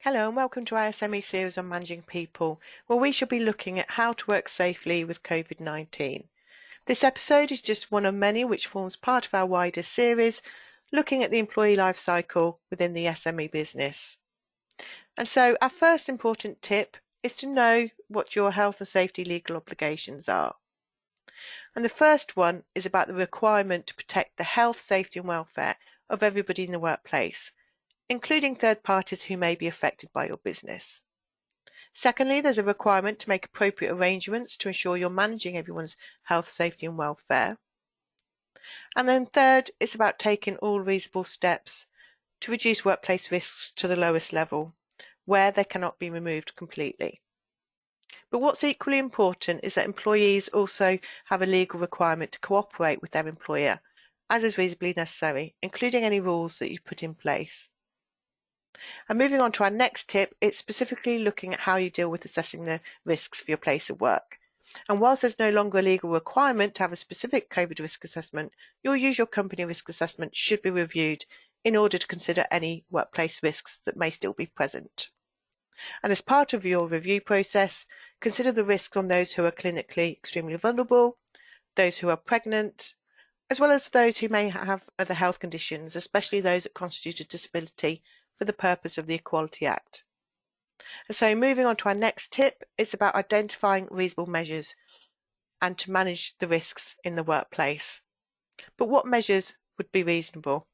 Hello and welcome to our SME series on managing people, where we shall be looking at how to work safely with COVID-19. This episode is just one of many which forms part of our wider series, looking at the employee life cycle within the SME business. And so our first important tip is to know what your health and safety legal obligations are. And the first one is about the requirement to protect the health, safety and welfare of everybody in the workplace, including third parties who may be affected by your business. Secondly, there's a requirement to make appropriate arrangements to ensure you're managing everyone's health, safety and welfare. And then third, it's about taking all reasonable steps to reduce workplace risks to the lowest level, where they cannot be removed completely. But what's equally important is that employees also have a legal requirement to cooperate with their employer, as is reasonably necessary, including any rules that you put in place. And moving on to our next tip, it's specifically looking at how you deal with assessing the risks for your place of work. And whilst there's no longer a legal requirement to have a specific COVID risk assessment, your usual company risk assessment should be reviewed in order to consider any workplace risks that may still be present. And as part of your review process, consider the risks on those who are clinically extremely vulnerable, those who are pregnant, as well as those who may have other health conditions, especially those that constitute a disability for the purpose of the Equality Act. And so moving on to our next tip, it's about identifying reasonable measures and to manage the risks in the workplace. But what measures would be reasonable?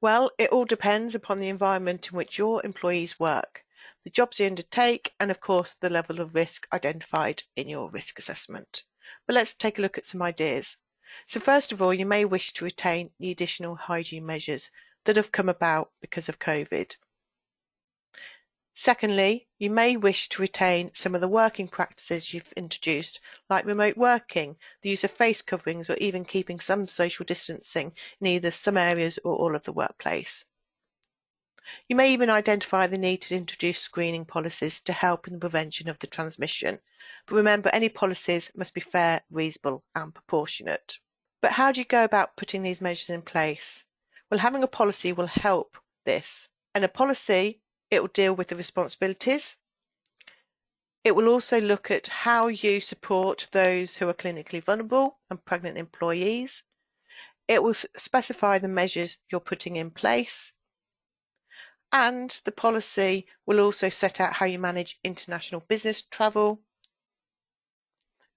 Well, it all depends upon the environment in which your employees work, the jobs you undertake, and of course the level of risk identified in your risk assessment. But let's take a look at some ideas. So first of all, you may wish to retain the additional hygiene measures that have come about because of COVID. Secondly, you may wish to retain some of the working practices you've introduced, like remote working, the use of face coverings, or even keeping some social distancing in either some areas or all of the workplace. You may even identify the need to introduce screening policies to help in the prevention of the transmission. But remember, any policies must be fair, reasonable and proportionate. But how do you go about putting these measures in place? Well, having a policy will help this. And a policy, it will deal with the responsibilities. It will also look at how you support those who are clinically vulnerable and pregnant employees. It will specify the measures you're putting in place. And the policy will also set out how you manage international business travel,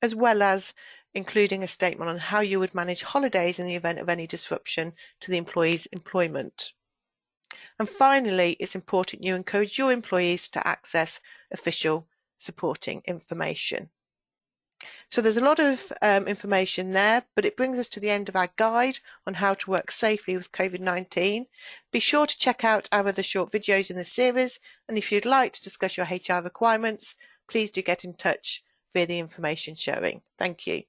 as well as including a statement on how you would manage holidays in the event of any disruption to the employee's employment. And finally, it's important you encourage your employees to access official supporting information. So there's a lot of information there, but it brings us to the end of our guide on how to work safely with COVID-19. Be sure to check out our other short videos in the series, and if you'd like to discuss your HR requirements, please do get in touch via the information sharing. Thank you.